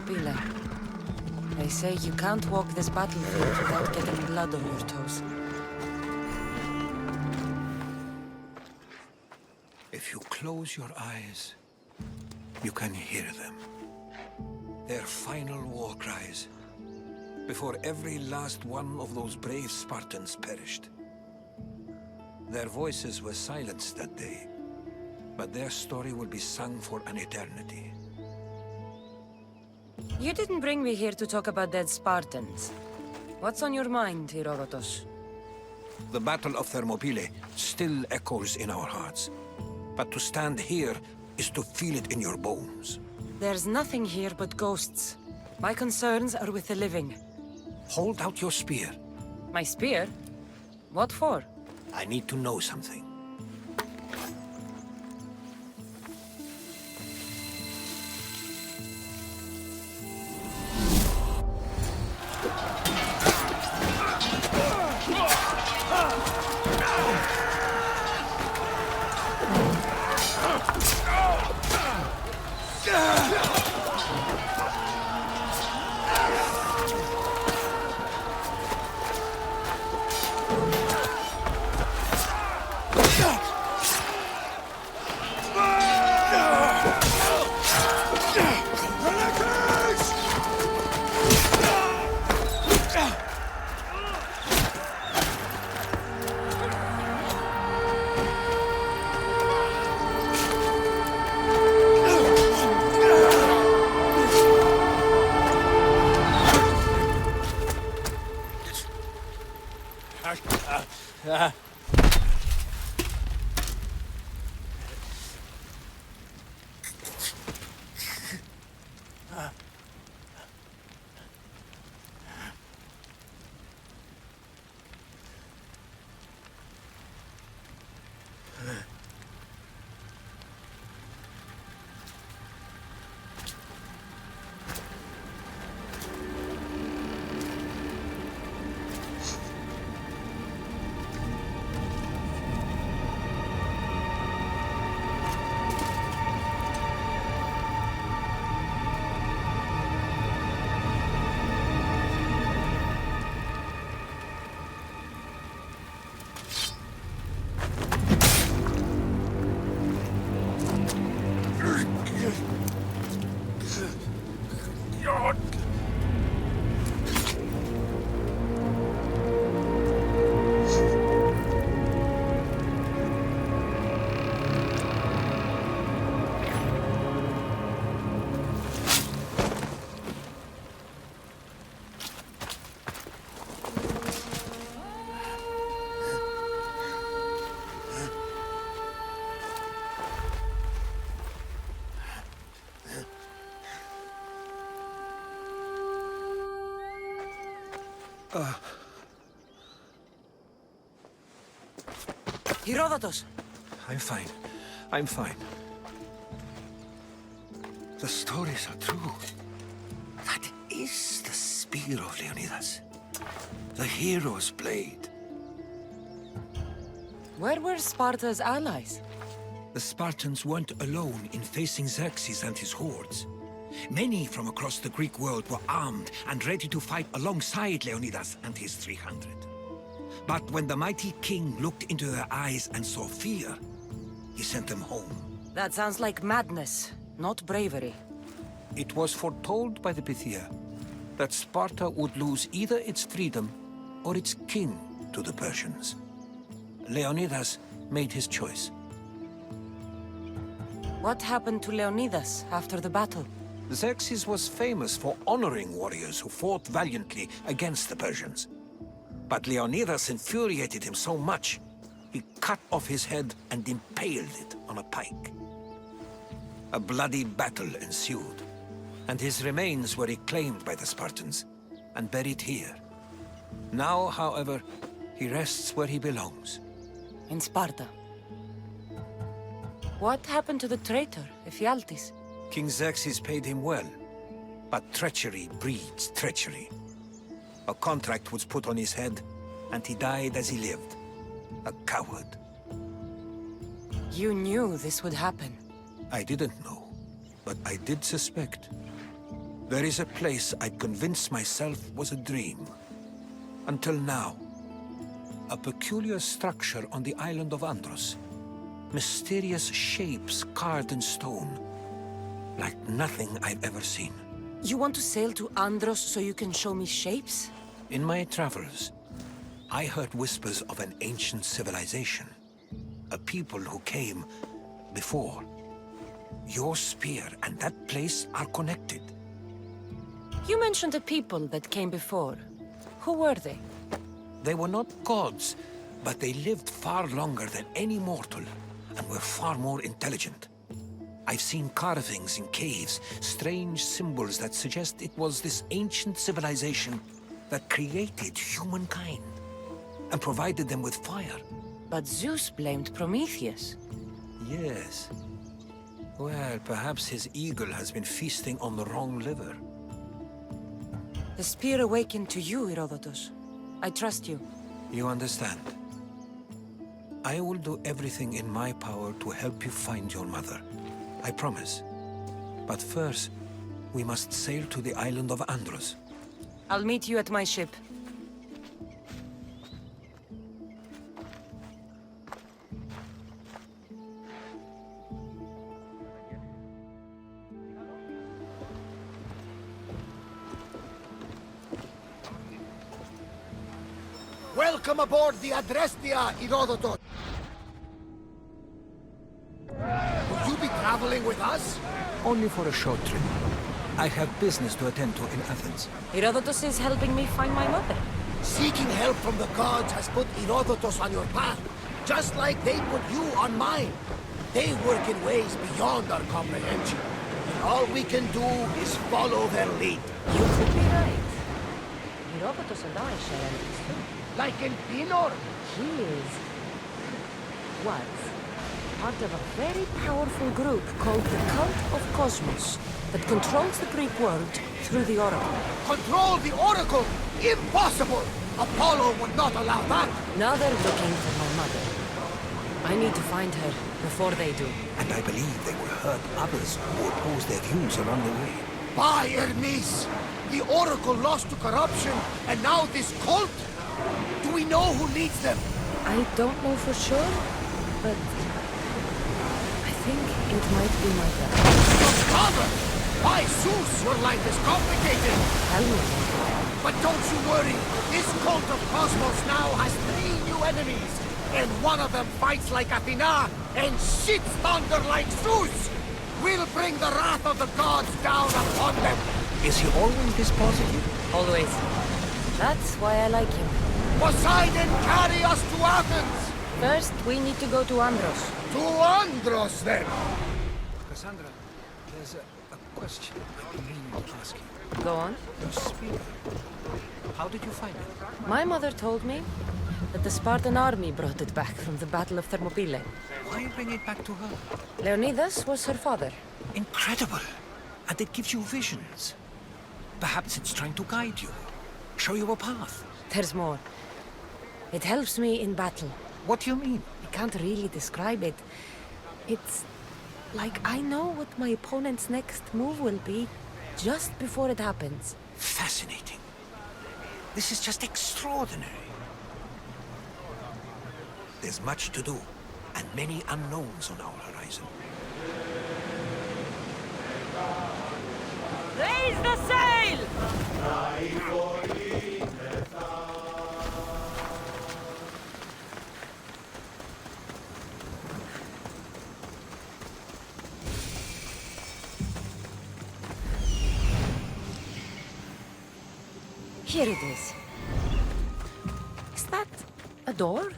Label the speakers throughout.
Speaker 1: Thermopylae. They say you can't walk this battlefield without getting blood on your toes.
Speaker 2: If you close your eyes, you can hear them. Their final war cries, before every last one of those brave Spartans perished. Their voices were silenced that day, but their story will be sung for an eternity.
Speaker 1: You didn't bring me here to talk about dead Spartans. What's on your mind, Herodotus?
Speaker 2: The Battle of Thermopylae still echoes in our hearts. But to stand here is to feel it in your bones.
Speaker 1: There's nothing here but ghosts. My concerns are with the living.
Speaker 2: Hold out your spear.
Speaker 1: My spear? What for?
Speaker 2: I need to know something.
Speaker 1: Herodotus!
Speaker 2: I'm fine. I'm fine. The stories are true. That is the spear of Leonidas. The hero's blade.
Speaker 1: Where were Sparta's allies?
Speaker 2: The Spartans weren't alone in facing Xerxes and his hordes. Many from across the Greek world were armed and ready to fight alongside Leonidas and his 300. But when the mighty king looked into their eyes and saw fear, he sent them home.
Speaker 1: That sounds like madness, not bravery.
Speaker 2: It was foretold by the Pythia that Sparta would lose either its freedom or its king to the Persians. Leonidas made his choice.
Speaker 1: What happened to Leonidas after the battle?
Speaker 2: Xerxes was famous for honoring warriors who fought valiantly against the Persians. But Leonidas infuriated him so much, he cut off his head and impaled it on a pike. A bloody battle ensued, and his remains were reclaimed by the Spartans and buried here. Now, however, he rests where he belongs.
Speaker 1: In Sparta. What happened to the traitor, Ephialtes?
Speaker 2: King Xerxes paid him well, but treachery breeds treachery. A contract was put on his head, and he died as he lived. A coward.
Speaker 1: You knew this would happen.
Speaker 2: I didn't know, but I did suspect. There is a place I'd convinced myself was a dream. Until now. A peculiar structure on the island of Andros. Mysterious shapes carved in stone. Like nothing I've ever seen.
Speaker 1: You want to sail to Andros so you can show me shapes?
Speaker 2: In my travels, I heard whispers of an ancient civilization. A people who came before. Your spear and that place are connected.
Speaker 1: You mentioned a people that came before. Who were they?
Speaker 2: They were not gods, but they lived far longer than any mortal, and were far more intelligent. I've seen carvings in caves, strange symbols that suggest it was this ancient civilization that created humankind, and provided them with fire.
Speaker 1: But Zeus blamed Prometheus.
Speaker 2: Yes. Well, perhaps his eagle has been feasting on the wrong liver.
Speaker 1: The spear awakened to you, Herodotus. I trust you.
Speaker 2: You understand. I will do everything in my power to help you find your mother. I promise. But first, we must sail to the island of Andros.
Speaker 1: I'll meet you at my ship.
Speaker 3: Welcome aboard the Adrestia, Herodotus. Will you be traveling with us?
Speaker 2: Only for a short trip. I have business to attend to in Athens.
Speaker 1: Herodotus is helping me find my mother.
Speaker 3: Seeking help from the gods has put Herodotus on your path, just like they put you on mine. They work in ways beyond our comprehension. And all we can do is follow their lead.
Speaker 1: You could be right. Herodotus and I share enemies too.
Speaker 3: Like in Pinor.
Speaker 1: He was part of a very powerful group called the Cult of Cosmos that controls the Greek world through the Oracle.
Speaker 3: Control the Oracle! Impossible! Apollo would not allow that!
Speaker 1: Now they're looking for my mother. I need to find her before they do.
Speaker 2: And I believe they will hurt others who oppose their views along the way.
Speaker 3: By Hermes! The Oracle lost to corruption, and now this cult? Do we know who leads them?
Speaker 1: I don't know for sure, but I think it might be my dad.
Speaker 3: Your father! By Zeus, your life is complicated!
Speaker 1: Tell me.
Speaker 3: But don't you worry, this cult of Cosmos now has 3 new enemies, and one of them fights like Athena and shits thunder like Zeus! We'll bring the wrath of the gods down upon them!
Speaker 2: Is he always this positive?
Speaker 1: Always. That's why I like him.
Speaker 3: Poseidon, carry us to Athens!
Speaker 1: First, we need to go to Andros.
Speaker 3: To Andros, then!
Speaker 2: Cassandra, there's a question I've been meaning to ask you.
Speaker 1: Go on.
Speaker 2: Your spear. How did you find it?
Speaker 1: My mother told me that the Spartan army brought it back from the Battle of Thermopylae.
Speaker 2: Why bring it back to her?
Speaker 1: Leonidas was her father.
Speaker 2: Incredible! And it gives you visions. Perhaps it's trying to guide you. Show you a path.
Speaker 1: There's more. It helps me in battle.
Speaker 2: What do you mean?
Speaker 1: I can't really describe it. It's like I know what my opponent's next move will be just before it happens.
Speaker 2: Fascinating. This is just extraordinary. There's much to do, and many unknowns on our horizon.
Speaker 1: Raise the sail! Here it is. Is that a door?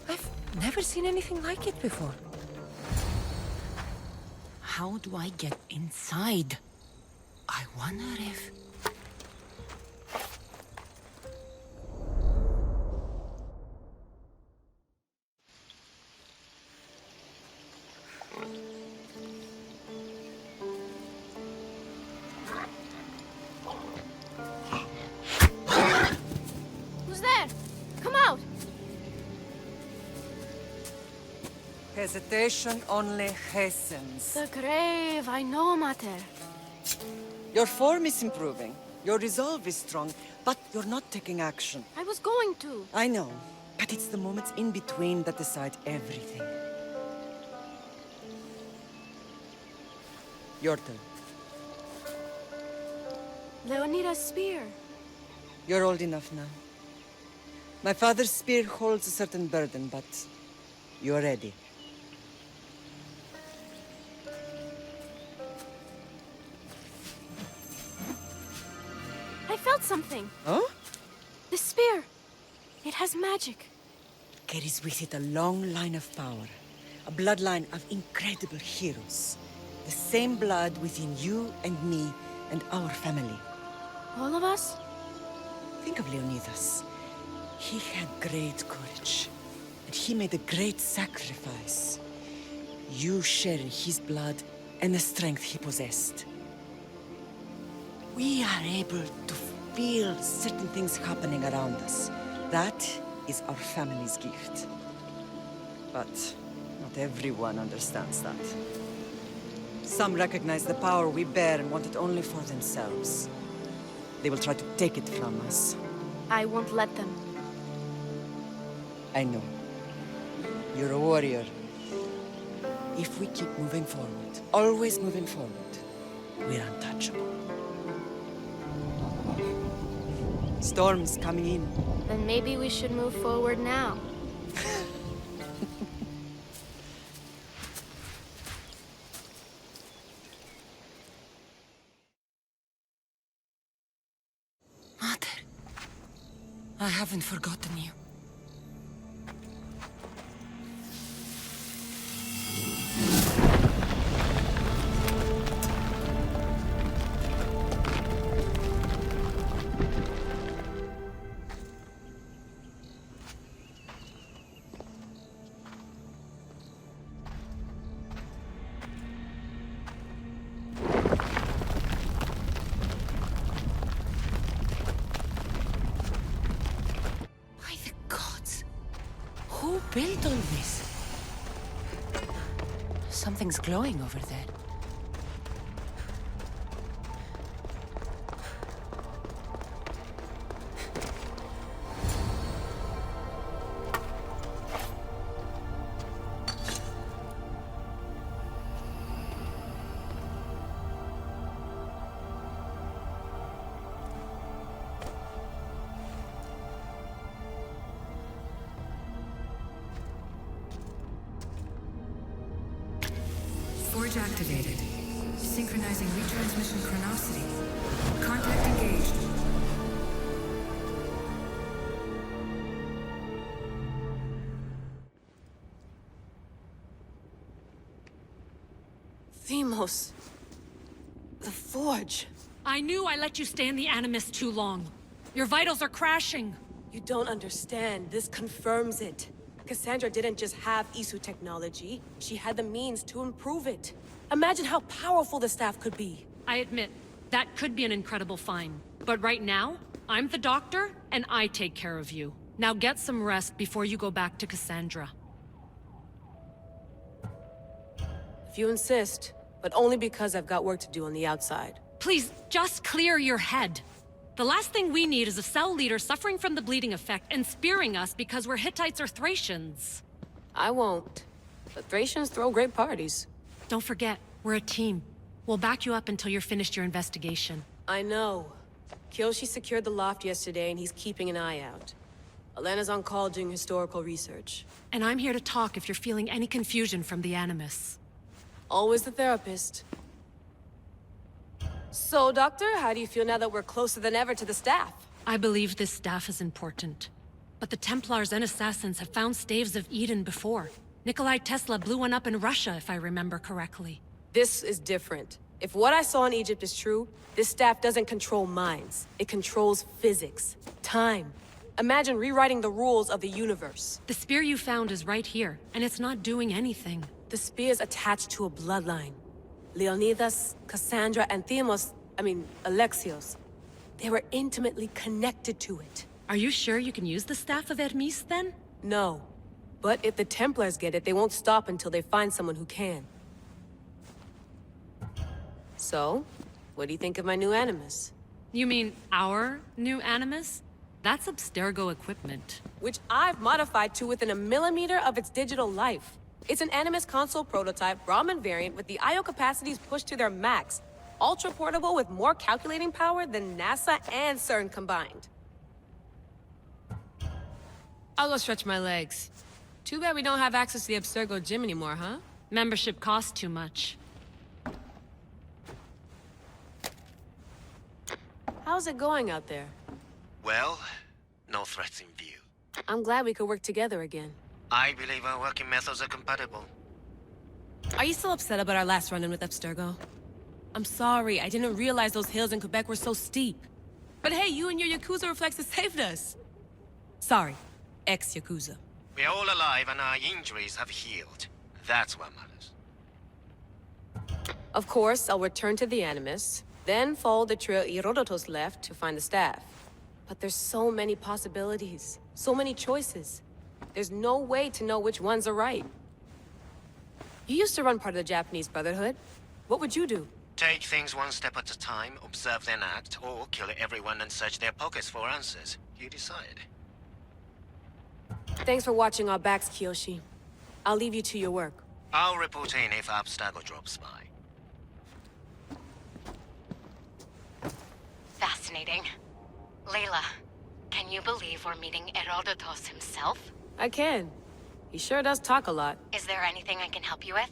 Speaker 1: I've never seen anything like it before. How do I get inside? I wonder if...
Speaker 4: Who's there? Come out!
Speaker 5: Hesitation only hastens.
Speaker 4: The grave, I know, Mater.
Speaker 5: Your form is improving. Your resolve is strong, but you're not taking action.
Speaker 4: I was going to.
Speaker 5: I know, but it's the moments in between that decide everything. Your turn.
Speaker 4: Leonida's spear.
Speaker 5: You're old enough now. My father's spear holds a certain burden, but you're ready.
Speaker 4: I felt something.
Speaker 5: Huh?
Speaker 4: The spear. It has magic.
Speaker 5: Carries with it a long line of power. A bloodline of incredible heroes. The same blood within you and me and our family.
Speaker 4: All of us?
Speaker 5: Think of Leonidas. He had great courage. And he made a great sacrifice. You share his blood and the strength he possessed. We are able to feel certain things happening around us. That is our family's gift. But not everyone understands that. Some recognize the power we bear and want it only for themselves. They will try to take it from us.
Speaker 4: I won't let them.
Speaker 5: I know. You're a warrior. If we keep moving forward, always moving forward, we're untouchable. Storm's coming in.
Speaker 4: Then maybe we should move forward now.
Speaker 1: Mother, I haven't forgotten you. Who built all this? Something's glowing over there.
Speaker 6: Forge activated. Synchronizing retransmission chronicity. Contact engaged.
Speaker 1: Themos. The Forge.
Speaker 7: I knew I let you stay in the Animus too long. Your vitals are crashing.
Speaker 8: You don't understand. This confirms it. Cassandra didn't just have Isu technology. She had the means to improve it. Imagine how powerful the staff could be.
Speaker 7: I admit, that could be an incredible find. But right now, I'm the doctor, and I take care of you. Now get some rest before you go back to Cassandra.
Speaker 8: If you insist, but only because I've got work to do on the outside.
Speaker 7: Please, just clear your head. The last thing we need is a cell leader suffering from the bleeding effect and spearing us because we're Hittites or Thracians.
Speaker 8: I won't. But Thracians throw great parties.
Speaker 7: Don't forget, we're a team. We'll back you up until you're finished your investigation.
Speaker 8: I know. Kyoshi secured the loft yesterday and he's keeping an eye out. Elena's on call doing historical research.
Speaker 7: And I'm here to talk if you're feeling any confusion from the Animus.
Speaker 8: Always the therapist. So, Doctor, how do you feel now that we're closer than ever to the staff?
Speaker 7: I believe this staff is important. But the Templars and Assassins have found staves of Eden before. Nikolai Tesla blew one up in Russia, if I remember correctly.
Speaker 8: This is different. If what I saw in Egypt is true, this staff doesn't control minds. It controls physics, time. Imagine rewriting the rules of the universe.
Speaker 7: The spear you found is right here, and it's not doing anything.
Speaker 8: The spear's attached to a bloodline. Leonidas, Cassandra, and Alexios. They were intimately connected to it.
Speaker 7: Are you sure you can use the Staff of Hermes, then?
Speaker 8: No. But if the Templars get it, they won't stop until they find someone who can. So, what do you think of my new Animus?
Speaker 7: You mean our new Animus? That's Abstergo equipment.
Speaker 8: Which I've modified to within a millimeter of its digital life. It's an Animus console prototype Brahmin variant with the I/O capacities pushed to their max. Ultra portable with more calculating power than NASA and CERN combined. I'll go stretch my legs. Too bad we don't have access to the Abstergo gym anymore, huh?
Speaker 7: Membership costs too much.
Speaker 8: How's it going out there?
Speaker 9: Well, no threats in view.
Speaker 8: I'm glad we could work together again.
Speaker 9: I believe our working methods are compatible.
Speaker 8: Are you still upset about our last run-in with Abstergo? I'm sorry, I didn't realize those hills in Quebec were so steep. But hey, you and your Yakuza reflexes saved us. Sorry, ex-Yakuza.
Speaker 9: We're all alive and our injuries have healed. That's what matters.
Speaker 8: Of course, I'll return to the Animus, then follow the trail Herodotus left to find the staff. But there's so many possibilities, so many choices. There's no way to know which ones are right. You used to run part of the Japanese Brotherhood. What would you do?
Speaker 9: Take things one step at a time, observe then act, or kill everyone and search their pockets for answers. You decide.
Speaker 8: Thanks for watching our backs, Kiyoshi. I'll leave you to your work.
Speaker 9: I'll report in if Abstergo drops by.
Speaker 10: Fascinating. Layla, can you believe we're meeting Herodotus himself?
Speaker 8: I can. He sure does talk a lot.
Speaker 10: Is there anything I can help you with?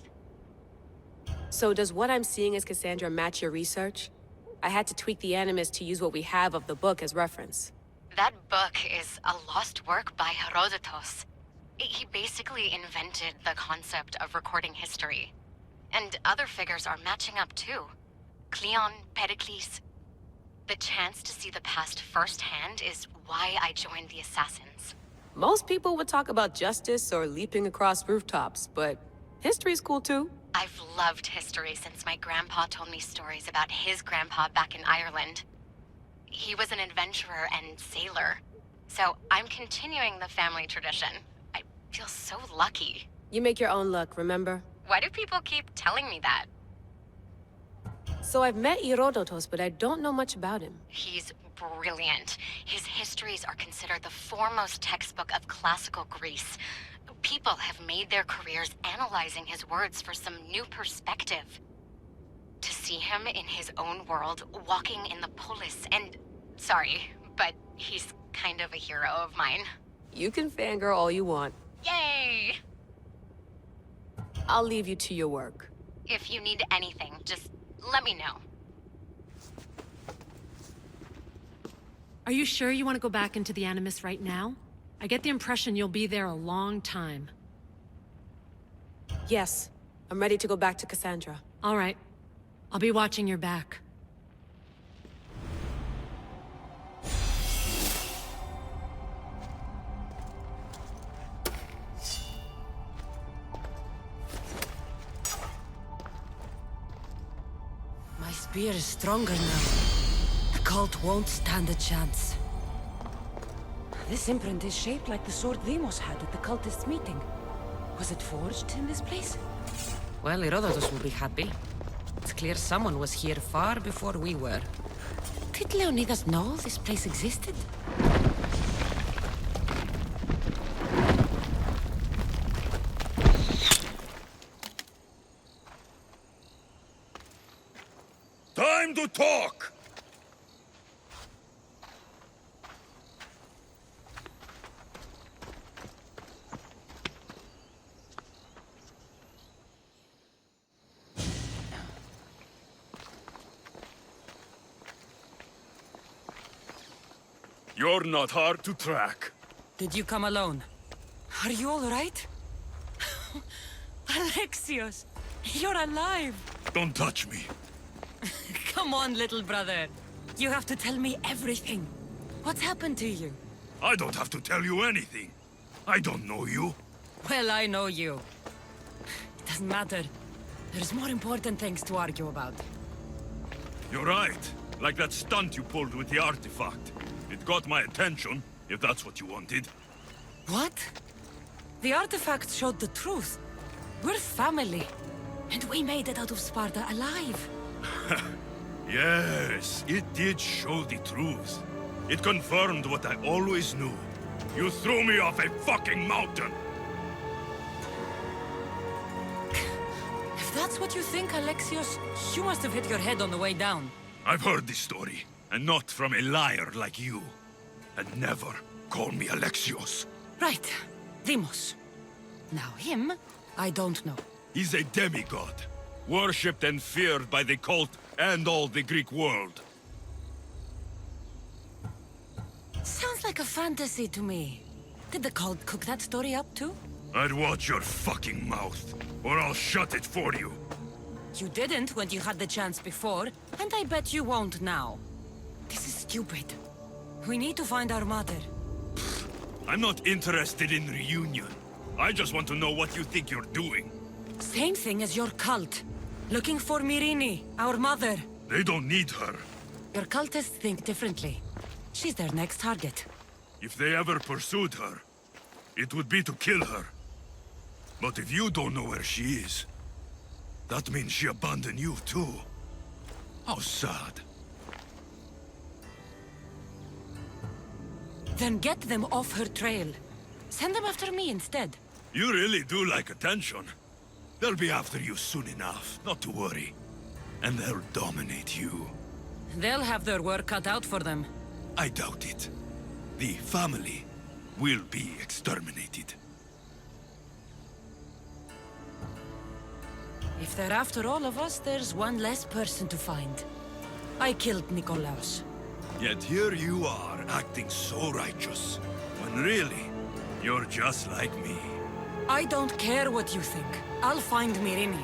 Speaker 8: So does what I'm seeing as Cassandra match your research? I had to tweak the Animus to use what we have of the book as reference.
Speaker 10: That book is a lost work by Herodotus. He basically invented the concept of recording history. And other figures are matching up too. Cleon, Pericles. The chance to see the past firsthand is why I joined the Assassins.
Speaker 8: Most people would talk about justice or leaping across rooftops, but history's cool too.
Speaker 10: I've loved history since my grandpa told me stories about his grandpa back in Ireland. He was an adventurer and sailor, so I'm continuing the family tradition. I feel so lucky.
Speaker 8: You make your own luck, remember?
Speaker 10: Why do people keep telling me that?
Speaker 8: So I've met Herodotus, but I don't know much about him.
Speaker 10: He's brilliant. His histories are considered the foremost textbook of classical Greece. People have made their careers analyzing his words for some new perspective. To see him in his own world, walking in the polis, and... Sorry, but he's kind of a hero of mine.
Speaker 8: You can fangirl all you want.
Speaker 10: Yay!
Speaker 8: I'll leave you to your work.
Speaker 10: If you need anything, just let me know.
Speaker 7: Are you sure you want to go back into the Animus right now? I get the impression you'll be there a long time.
Speaker 8: Yes, I'm ready to go back to Cassandra.
Speaker 7: All right. I'll be watching your back.
Speaker 1: My spear is stronger now. The cult won't stand a chance. This imprint is shaped like the sword Demos had at the cultists' meeting. Was it forged in this place?
Speaker 11: Well, Herodotus will be happy. It's clear someone was here far before we were.
Speaker 1: Did Leonidas know this place existed?
Speaker 3: Time to talk! You're not hard to track.
Speaker 11: Did you come alone?
Speaker 1: Are you all right? Alexios, you're alive!
Speaker 3: Don't touch me.
Speaker 1: Come on, little brother. You have to tell me everything. What's happened to you?
Speaker 3: I don't have to tell you anything. I don't know you.
Speaker 11: Well, I know you. It doesn't matter. There's more important things to argue about.
Speaker 3: You're right. Like that stunt you pulled with the artifact. It got my attention, if that's what you wanted.
Speaker 1: What? The artifact showed the truth. We're family. And we made it out of Sparta alive.
Speaker 12: Yes, it did show the truth. It confirmed what I always knew. You threw me off a fucking mountain!
Speaker 11: If that's what you think, Alexios, you must have hit your head on the way down.
Speaker 12: I've heard this story, and not from a liar like you. And never call me Alexios.
Speaker 11: Right. Demos. Now him, I don't know.
Speaker 12: He's a demigod, worshipped and feared by the cult and all the Greek world.
Speaker 11: Sounds like a fantasy to me. Did the cult cook that story up too?
Speaker 12: I'd watch your fucking mouth, or I'll shut it for you.
Speaker 11: You didn't when you had the chance before, and I bet you won't now. This is stupid. We need to find our mother.
Speaker 12: I'm not interested in reunion. I just want to know what you think you're doing.
Speaker 11: Same thing as your cult. Looking for Myrrine, our mother.
Speaker 12: They don't need her.
Speaker 11: Your cultists think differently. She's their next target.
Speaker 12: If they ever pursued her, it would be to kill her. But if you don't know where she is, that means she abandoned you too. How sad.
Speaker 11: Then get them off her trail. Send them after me instead.
Speaker 12: You really do like attention. They'll be after you soon enough, not to worry. And they'll dominate you.
Speaker 11: They'll have their work cut out for them.
Speaker 12: I doubt it. The family will be exterminated.
Speaker 11: If they're after all of us, there's one less person to find. I killed Nikolaos.
Speaker 12: Yet here you are, acting so righteous, when really, you're just like me.
Speaker 11: I don't care what you think. I'll find Myrrine.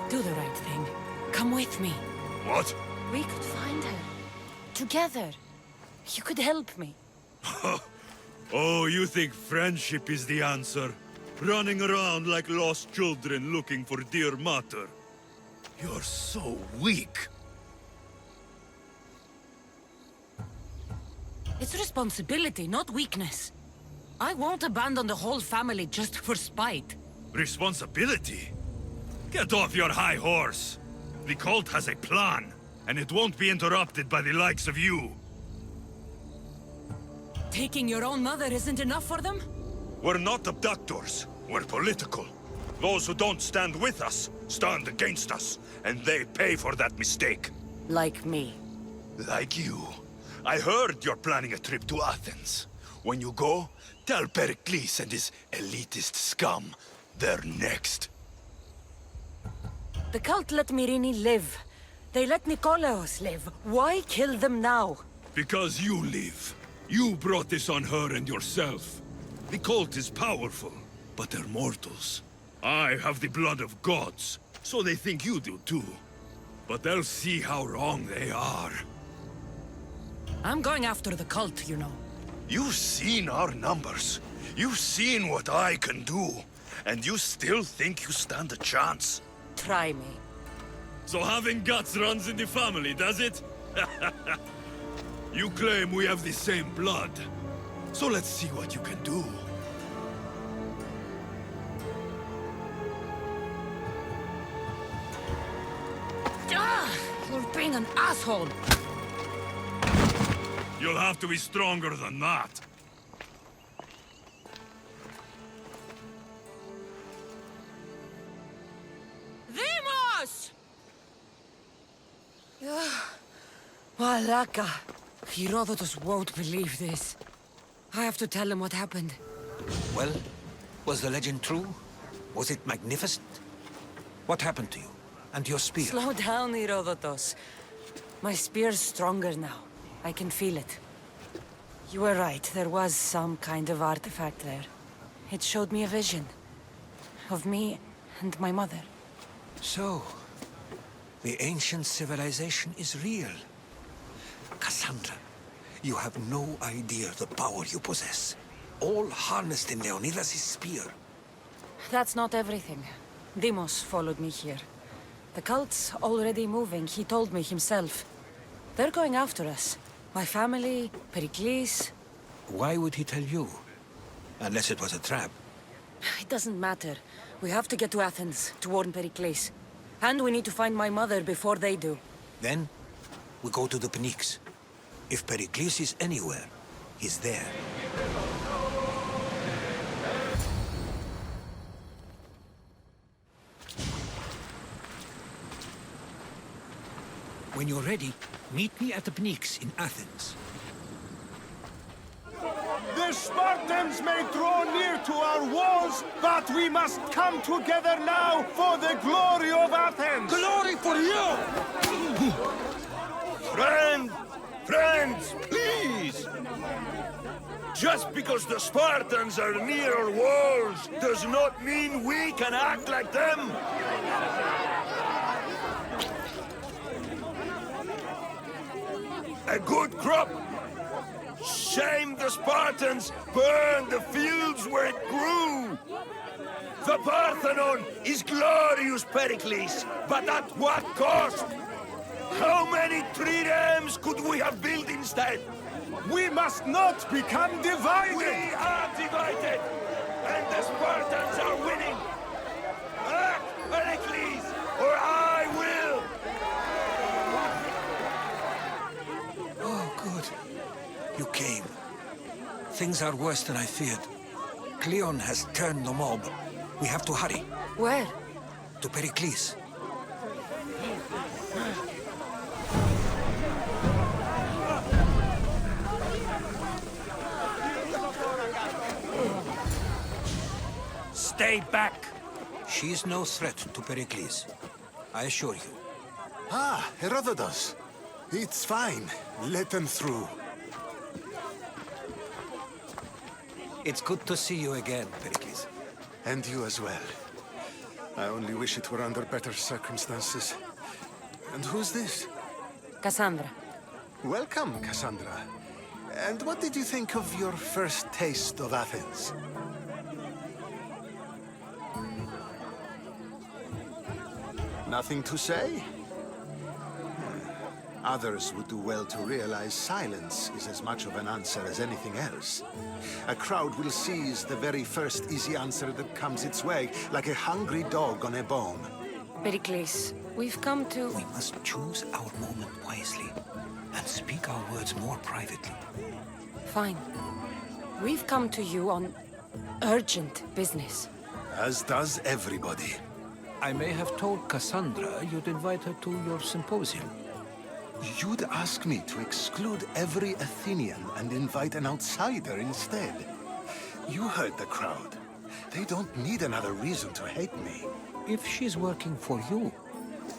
Speaker 11: Do the right thing. Come with me.
Speaker 12: What?
Speaker 11: We could find her. Together. You could help me.
Speaker 12: Oh, you think friendship is the answer? Running around like lost children looking for dear mater. You're so weak.
Speaker 11: It's responsibility, not weakness. I won't abandon the whole family just for spite.
Speaker 12: Responsibility? Get off your high horse. The cult has a plan, and it won't be interrupted by the likes of you.
Speaker 11: Taking your own mother isn't enough for them?
Speaker 12: We're not abductors. We're political. Those who don't stand with us, stand against us, and they pay for that mistake.
Speaker 11: Like me.
Speaker 12: Like you. I heard you're planning a trip to Athens. When you go, tell Pericles and his elitist scum they're next.
Speaker 11: The cult let Myrrine live. They let Nikolaos live. Why kill them now?
Speaker 12: Because you live. You brought this on her and yourself. The cult is powerful, but they're mortals. I have the blood of gods, so they think you do too. But they'll see how wrong they are.
Speaker 11: I'm going after the cult, you know.
Speaker 12: You've seen our numbers. You've seen what I can do. And you still think you stand a chance?
Speaker 11: Try me.
Speaker 12: So having guts runs in the family, does it? You claim we have the same blood. So let's see what you can do.
Speaker 11: Ah! You're being an asshole!
Speaker 12: You'll have to be stronger than that.
Speaker 11: Demos! Malaka. Herodotus won't believe this. I have to tell him what happened.
Speaker 2: Well, was the legend true? Was it magnificent? What happened to you? And your spear?
Speaker 11: Slow down, Herodotus. My spear's stronger now. I can feel it. You were right, there was some kind of artifact there. It showed me a vision. Of me and my mother.
Speaker 2: So, the ancient civilization is real. Cassandra, you have no idea the power you possess. All harnessed in Leonidas' spear.
Speaker 11: That's not everything. Demos followed me here. The cult's already moving, he told me himself. They're going after us. My family, Pericles.
Speaker 2: Why would he tell you? Unless it was a trap.
Speaker 11: It doesn't matter. We have to get to Athens to warn Pericles. And we need to find my mother before they do.
Speaker 2: Then, we go to the Pnyx. If Pericles is anywhere, he's there. When you're ready, meet me at the Pnyx in Athens.
Speaker 3: The Spartans may draw near to our walls, but we must come together now for the glory of Athens!
Speaker 2: Glory for you!
Speaker 12: Friends, please! Just because the Spartans are near our walls does not mean we can act like them! A good crop! Shame the Spartans burned the fields where it grew! The Parthenon is glorious, Pericles, but at what cost? How many triremes could we have built instead?
Speaker 3: We must not become divided!
Speaker 12: We are divided! And the Spartans are winning! Act, Pericles, or I will!
Speaker 2: Oh, good. You came. Things are worse than I feared. Cleon has turned the mob. We have to hurry.
Speaker 11: Where?
Speaker 2: To Pericles. Stay back! She's no threat to Pericles. I assure you.
Speaker 3: Ah, Herodotus. It's fine. Let them through.
Speaker 2: It's good to see you again, Pericles.
Speaker 3: And you as well. I only wish it were under better circumstances. And who's this?
Speaker 11: Cassandra.
Speaker 3: Welcome, Cassandra. And what did you think of your first taste of Athens? Nothing to say? Others would do well to realize silence is as much of an answer as anything else. A crowd will seize the very first easy answer that comes its way, like a hungry dog on a bone.
Speaker 11: Pericles, we've come to...
Speaker 2: We must choose our moment wisely and speak our words more privately.
Speaker 11: Fine. We've come to you on urgent business.
Speaker 3: As does everybody.
Speaker 2: I may have told Cassandra you'd invite her to your symposium.
Speaker 3: You'd ask me to exclude every Athenian and invite an outsider instead. You heard the crowd. They don't need another reason to hate me.
Speaker 2: If she's working for you,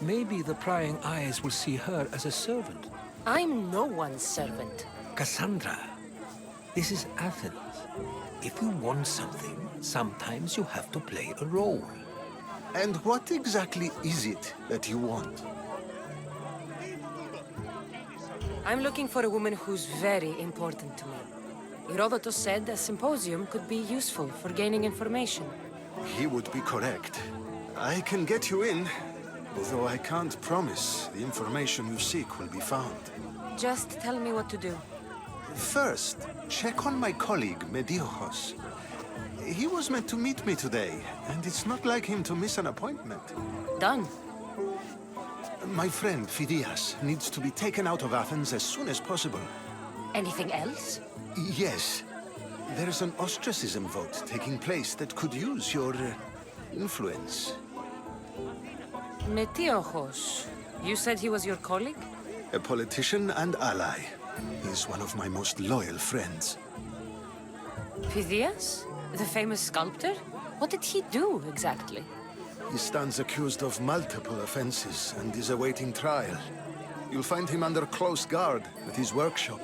Speaker 2: maybe the prying eyes will see her as a servant.
Speaker 11: I'm no one's servant.
Speaker 2: Cassandra, this is Athens. If you want something, sometimes you have to play a role.
Speaker 3: And what exactly is it that you want?
Speaker 11: I'm looking for a woman who's very important to me. Herodotus said a symposium could be useful for gaining information.
Speaker 3: He would be correct. I can get you in, although I can't promise the information you seek will be found.
Speaker 11: Just tell me what to do.
Speaker 3: First, check on my colleague, Mediochos. He was meant to meet me today, and it's not like him to miss an appointment.
Speaker 11: Done.
Speaker 3: My friend, Phidias, needs to be taken out of Athens as soon as possible.
Speaker 11: Anything else?
Speaker 3: Yes. There's an ostracism vote taking place that could use your influence.
Speaker 11: Metiochos. You said he was your colleague?
Speaker 3: A politician and ally. He's one of my most loyal friends.
Speaker 11: Phidias? The famous sculptor? What did he do, exactly?
Speaker 3: He stands accused of multiple offenses and is awaiting trial. You'll find him under close guard at his workshop.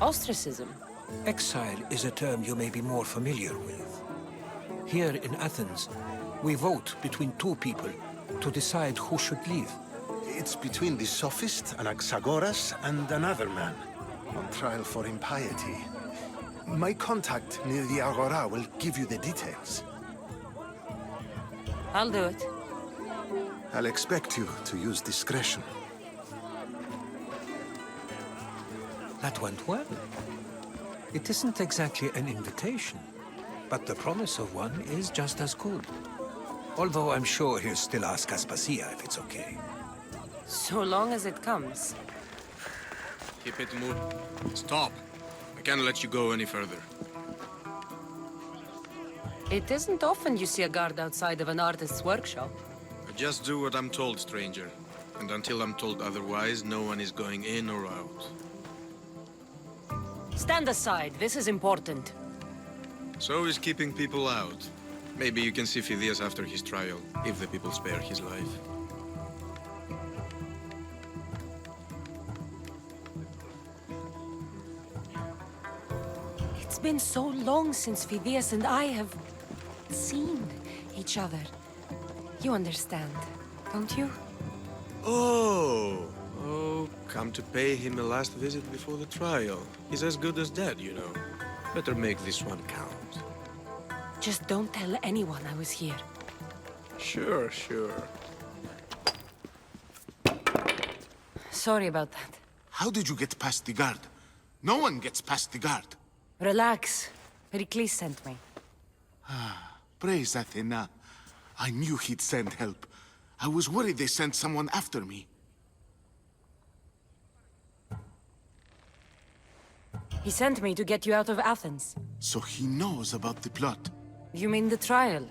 Speaker 11: Ostracism?
Speaker 2: Exile is a term you may be more familiar with. Here in Athens, we vote between two people to decide who should leave.
Speaker 3: It's between the sophist Anaxagoras and another man, on trial for impiety. My contact near the Agora will give you the details.
Speaker 11: I'll do it.
Speaker 3: I'll expect you to use discretion.
Speaker 2: That went well. It isn't exactly an invitation, but the promise of one is just as good. Although I'm sure he'll still ask Aspasia if it's okay.
Speaker 11: So long as it comes.
Speaker 13: Keep it moving. Stop. I can't let you go any further.
Speaker 11: It isn't often you see a guard outside of an artist's workshop.
Speaker 13: I just do what I'm told, stranger. And until I'm told otherwise, no one is going in or out.
Speaker 11: Stand aside, this is important.
Speaker 13: So is keeping people out. Maybe you can see Phidias after his trial, if the people spare his life.
Speaker 11: It's been so long since Phidias and I have seen each other. You understand, don't you?
Speaker 13: Oh, come to pay him a last visit before the trial. He's as good as dead, you know. Better make this one count.
Speaker 11: Just don't tell anyone I was here.
Speaker 13: Sure.
Speaker 11: Sorry about that.
Speaker 3: How did you get past the guard? No one gets past the guard.
Speaker 11: Relax. Pericles sent me.
Speaker 3: Praise Athena. I knew he'd send help. I was worried they sent someone after me.
Speaker 11: He sent me to get you out of Athens.
Speaker 3: So he knows about the plot.
Speaker 11: You mean the trial?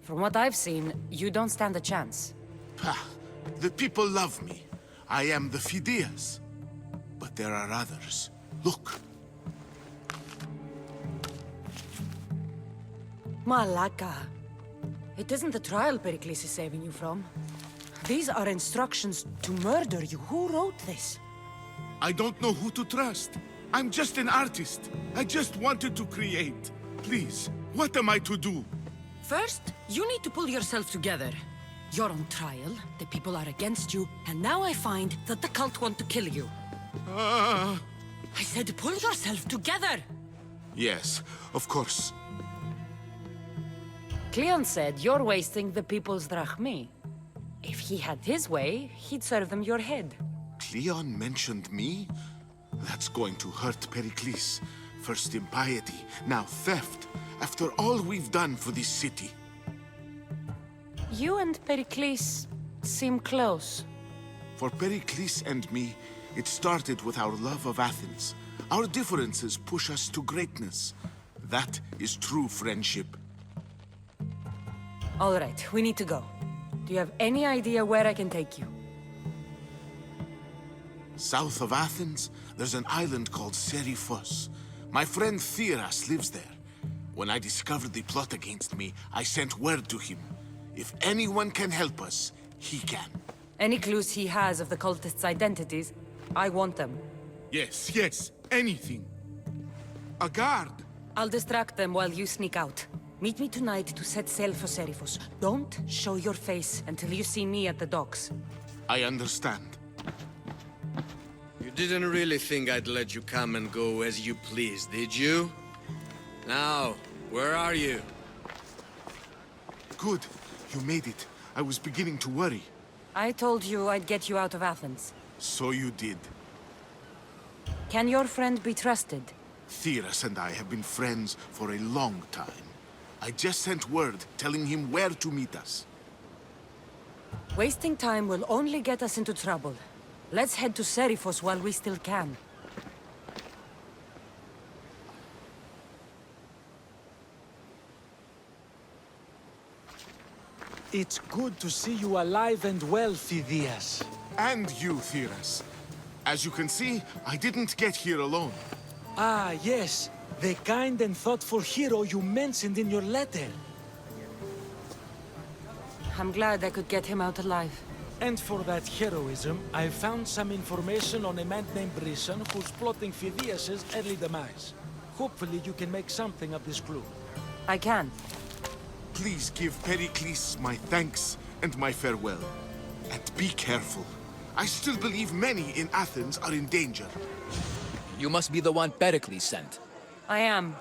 Speaker 11: From what I've seen, you don't stand a chance.
Speaker 3: Pah, the people love me. I am the Phidias. But there are others. Look.
Speaker 11: Malaka. It isn't the trial Pericles is saving you from. These are instructions to murder you. Who wrote this?
Speaker 3: I don't know who to trust. I'm just an artist. I just wanted to create. Please, what am I to do?
Speaker 11: First, you need to pull yourself together. You're on trial, the people are against you, and now I find that the cult want to kill you. I said pull yourself together!
Speaker 3: Yes, of course.
Speaker 11: Cleon said you're wasting the people's drachmi. If he had his way, he'd serve them your head.
Speaker 3: Cleon mentioned me? That's going to hurt Pericles. First impiety, now theft. After all we've done for this city.
Speaker 11: You and Pericles seem close.
Speaker 3: For Pericles and me, it started with our love of Athens. Our differences push us to greatness. That is true friendship.
Speaker 11: All right, we need to go. Do you have any idea where I can take you?
Speaker 3: South of Athens, there's an island called Seriphos. My friend Theras lives there. When I discovered the plot against me, I sent word to him. If anyone can help us, he can.
Speaker 11: Any clues he has of the cultists' identities, I want them.
Speaker 3: Yes, anything. A guard!
Speaker 11: I'll distract them while you sneak out. Meet me tonight to set sail for Seriphos. Don't show your face until you see me at the docks.
Speaker 3: I understand.
Speaker 13: You didn't really think I'd let you come and go as you please, did you? Now, where are you?
Speaker 3: Good. You made it. I was beginning to worry.
Speaker 11: I told you I'd get you out of Athens.
Speaker 3: So you did.
Speaker 11: Can your friend be trusted?
Speaker 3: Theras and I have been friends for a long time. I just sent word telling him where to meet us.
Speaker 11: Wasting time will only get us into trouble. Let's head to Seriphos while we still can.
Speaker 14: It's good to see you alive and well, Phidias.
Speaker 3: And you, Theras. As you can see, I didn't get here alone.
Speaker 14: Ah, yes. The kind and thoughtful hero you mentioned in your letter.
Speaker 11: I'm glad I could get him out alive.
Speaker 14: And for that heroism, I found some information on a man named Brisson who's plotting Phidias' early demise. Hopefully you can make something of this clue.
Speaker 11: I can.
Speaker 3: Please give Pericles my thanks and my farewell. And be careful. I still believe many in Athens are in danger.
Speaker 15: You must be the one Pericles sent.
Speaker 11: I am.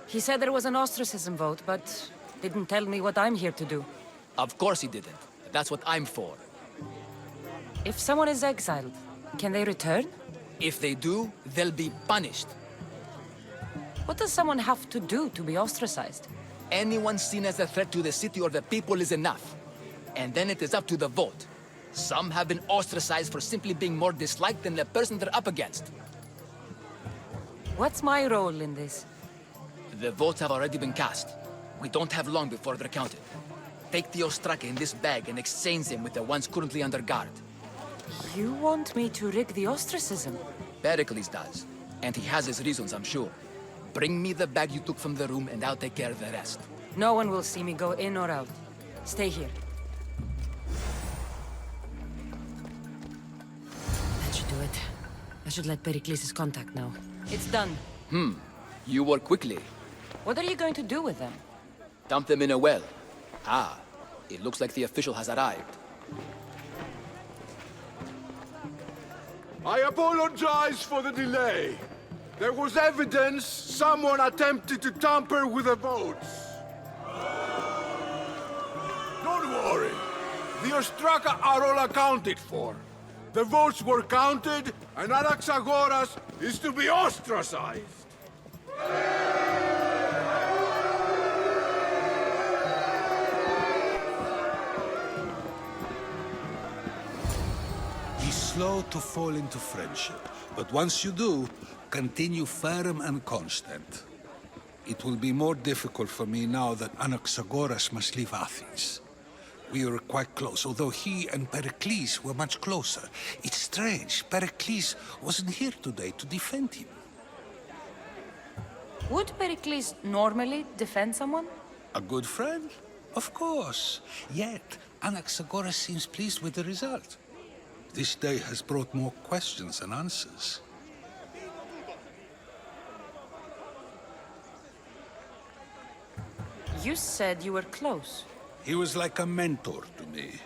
Speaker 11: He said there was an ostracism vote, but didn't tell me what I'm here to do.
Speaker 15: Of course he didn't. That's what I'm for.
Speaker 11: If someone is exiled, can they return?
Speaker 15: If they do, they'll be punished.
Speaker 11: What does someone have to do to be ostracized?
Speaker 15: Anyone seen as a threat to the city or the people is enough. And then it is up to the vote. Some have been ostracized for simply being more disliked than the person they're up against.
Speaker 11: What's my role in this?
Speaker 15: The votes have already been cast. We don't have long before they're counted. Take the Ostraka in this bag and exchange them with the ones currently under guard.
Speaker 11: You want me to rig the ostracism?
Speaker 15: Pericles does. And he has his reasons, I'm sure. Bring me the bag you took from the room and I'll take care of the rest.
Speaker 11: No one will see me go in or out. Stay here.
Speaker 1: That should do it. I should let Pericles' contact know.
Speaker 11: It's done.
Speaker 15: You work quickly.
Speaker 11: What are you going to do with them?
Speaker 15: Dump them in a well. Ah, it looks like the official has arrived.
Speaker 16: I apologize for the delay. There was evidence someone attempted to tamper with the votes. Don't worry. The Ostraka are all accounted for. The votes were counted, and Anaxagoras is to be ostracized.
Speaker 17: Be slow to fall into friendship, but once you do, continue firm and constant. It will be more difficult for me now that Anaxagoras must leave Athens. We were quite close, although he and Pericles were much closer. It's strange, Pericles wasn't here today to defend him.
Speaker 11: Would Pericles normally defend someone?
Speaker 17: A good friend? Of course. Yet, Anaxagoras seems pleased with the result. This day has brought more questions than answers.
Speaker 11: You said you were close.
Speaker 17: He was like a mentor to me.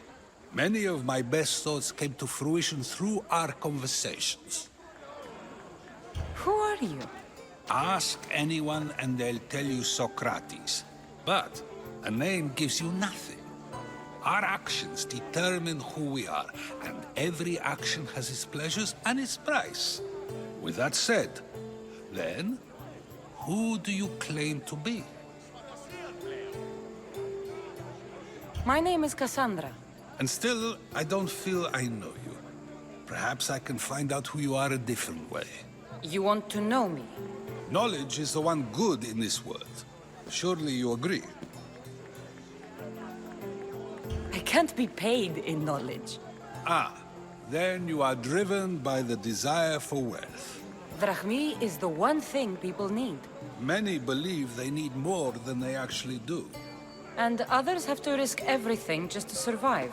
Speaker 17: Many of my best thoughts came to fruition through our conversations.
Speaker 11: Who are you?
Speaker 17: Ask anyone and they'll tell you Socrates. But a name gives you nothing. Our actions determine who we are, and every action has its pleasures and its price. With that said, then, who do you claim to be?
Speaker 11: My name is Cassandra.
Speaker 17: And still, I don't feel I know you. Perhaps I can find out who you are a different way.
Speaker 11: You want to know me?
Speaker 17: Knowledge is the one good in this world. Surely you agree?
Speaker 11: I can't be paid in knowledge.
Speaker 17: Ah, then you are driven by the desire for wealth.
Speaker 11: Drachmi is the one thing people need.
Speaker 17: Many believe they need more than they actually do.
Speaker 11: And others have to risk everything just to survive.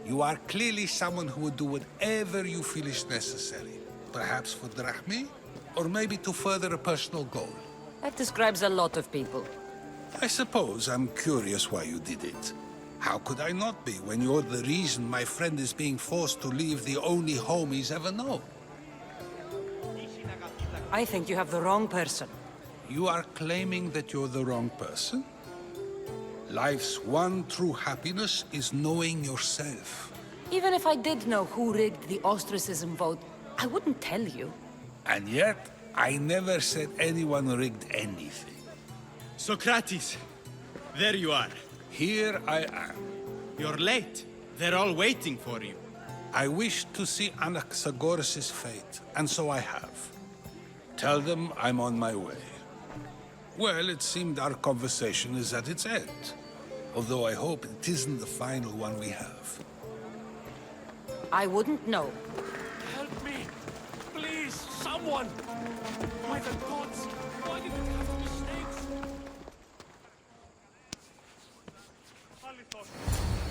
Speaker 17: You are clearly someone who would do whatever you feel is necessary. Perhaps for drachmi, or maybe to further a personal goal.
Speaker 11: That describes a lot of people.
Speaker 17: I suppose I'm curious why you did it. How could I not be when you're the reason my friend is being forced to leave the only home he's ever known?
Speaker 11: I think you have the wrong person.
Speaker 17: You are claiming that you're the wrong person? Life's one true happiness is knowing yourself.
Speaker 11: Even if I did know who rigged the ostracism vote, I wouldn't tell you.
Speaker 17: And yet, I never said anyone rigged anything.
Speaker 18: Socrates, there you are.
Speaker 17: Here I am.
Speaker 18: You're late. They're all waiting for you.
Speaker 17: I wish to see Anaxagoras' fate, and so I have. Tell them I'm on my way. Well, it seemed our conversation is at its end. Although I hope it isn't the final one we have.
Speaker 11: I wouldn't know.
Speaker 14: Help me! Please, someone! By the gods! Why did it have to be snakes?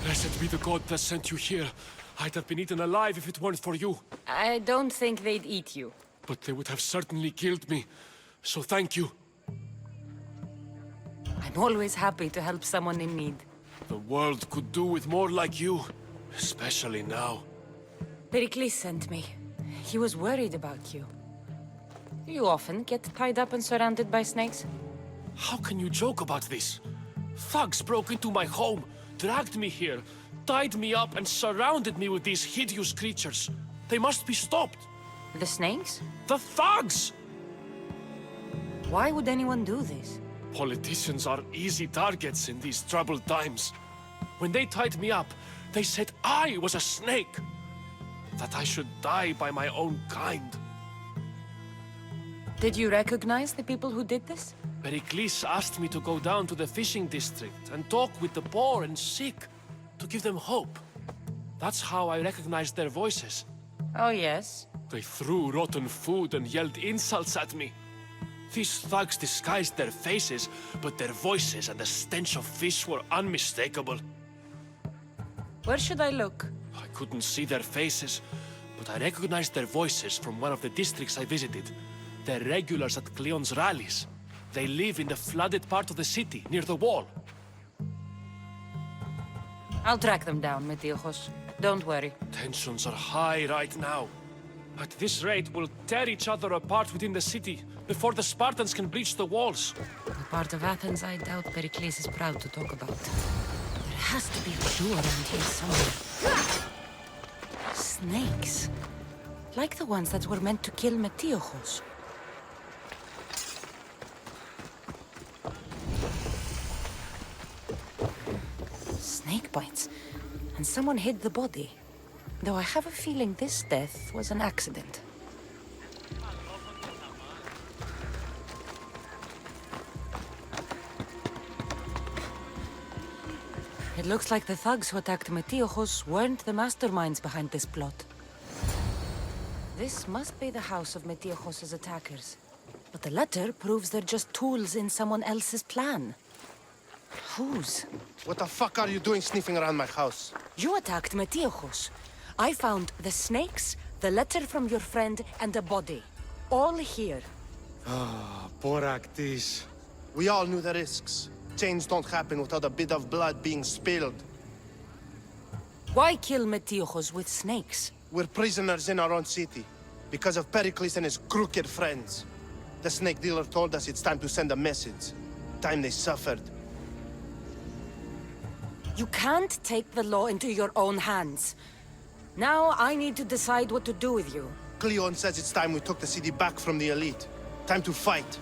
Speaker 14: Blessed be the god that sent you here. I'd have been eaten alive if it weren't for you.
Speaker 11: I don't think they'd eat you.
Speaker 14: But they would have certainly killed me. So thank you.
Speaker 11: I'm always happy to help someone in need.
Speaker 14: The world could do with more like you. Especially now.
Speaker 11: Pericles sent me. He was worried about you. Do you often get tied up and surrounded by snakes?
Speaker 14: How can you joke about this? Thugs broke into my home, dragged me here, tied me up and surrounded me with these hideous creatures. They must be stopped.
Speaker 11: The snakes?
Speaker 14: The thugs!
Speaker 11: Why would anyone do this?
Speaker 14: Politicians are easy targets in these troubled times. When they tied me up, They said I was a snake. That I should die by my own kind.
Speaker 11: Did you recognize the people who did this?
Speaker 14: Pericles asked me to go down to the fishing district and talk with the poor and sick, to give them hope. That's how I recognized their voices.
Speaker 11: Oh, yes?
Speaker 14: They threw rotten food and yelled insults at me. These thugs disguised their faces, but their voices and the stench of fish were unmistakable.
Speaker 11: Where should I look?
Speaker 14: I couldn't see their faces, but I recognized their voices from one of the districts I visited. They're regulars at Cleon's rallies. They live in the flooded part of the city, near the wall.
Speaker 11: I'll track them down, Metiojos. Don't worry.
Speaker 14: Tensions are high right now. At this rate, we'll tear each other apart within the city before the Spartans can breach the walls.
Speaker 11: The part of Athens I doubt Pericles is proud to talk about. There has to be a door around here somewhere. Snakes. Like the ones that were meant to kill Metiojos. Snake bites. And someone hid the body. Though I have a feeling this death was an accident. It looks like the thugs who attacked Metiojos weren't the masterminds behind this plot. This must be the house of Metiojos' attackers. But the letter proves they're just tools in someone else's plan. Whose?
Speaker 3: What the fuck are you doing sniffing around my house?
Speaker 11: You attacked Metiojos. I found the snakes, the letter from your friend, and a body. All here.
Speaker 3: Ah, poor Actis. We all knew the risks. Change don't happen without a bit of blood being spilled.
Speaker 11: Why kill Metiojos with snakes?
Speaker 3: We're prisoners in our own city, because of Pericles and his crooked friends. The snake dealer told us it's time to send a message. Time they suffered.
Speaker 11: You can't take the law into your own hands. Now I need to decide what to do with you.
Speaker 3: Cleon says it's time we took the city back from the elite. Time to fight.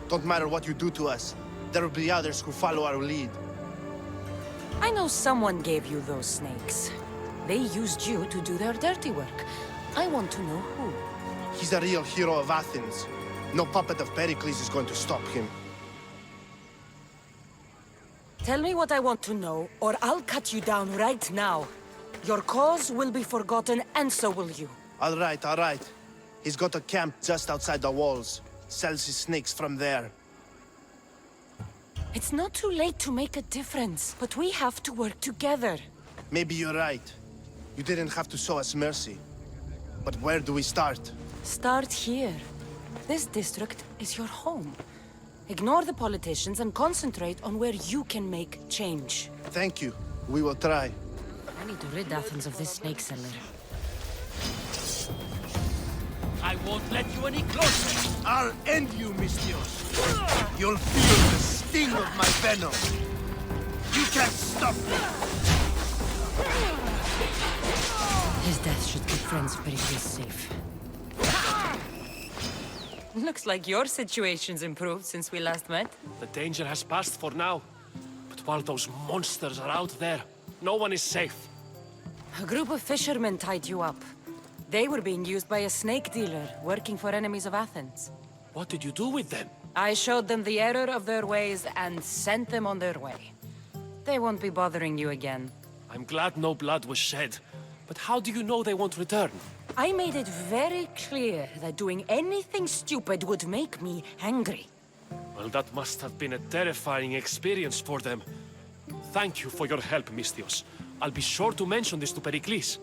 Speaker 3: Don't matter what you do to us. There will be others who follow our lead.
Speaker 11: I know someone gave you those snakes. They used you to do their dirty work. I want to know who.
Speaker 3: He's a real hero of Athens. No puppet of Pericles is going to stop him.
Speaker 11: Tell me what I want to know, or I'll cut you down right now. Your cause will be forgotten, and so will you.
Speaker 3: All right. He's got a camp just outside the walls. Sells his snakes from there.
Speaker 11: It's not too late to make a difference, but we have to work together.
Speaker 3: Maybe you're right. You didn't have to show us mercy. But where do we start?
Speaker 11: Start here. This district is your home. Ignore the politicians and concentrate on where you can make change.
Speaker 3: Thank you. We will try.
Speaker 11: I need to rid Athens of this snake seller.
Speaker 19: I won't let you any closer!
Speaker 3: I'll end you, Mystios. You'll feel the sting of my venom. You can't stop me!
Speaker 11: His death should keep friends of Pericles safe. Looks like your situation's improved since we last met.
Speaker 14: The danger has passed for now. But while those monsters are out there, no one is safe.
Speaker 11: A group of fishermen tied you up. They were being used by a snake dealer, working for enemies of Athens.
Speaker 14: What did you do with them?
Speaker 11: I showed them the error of their ways and sent them on their way. They won't be bothering you again.
Speaker 14: I'm glad no blood was shed. But how do you know they won't return?
Speaker 11: I made it very clear that doing anything stupid would make me angry.
Speaker 14: Well, that must have been a terrifying experience for them. Thank you for your help, Mystios. I'll be sure to mention this to Pericles.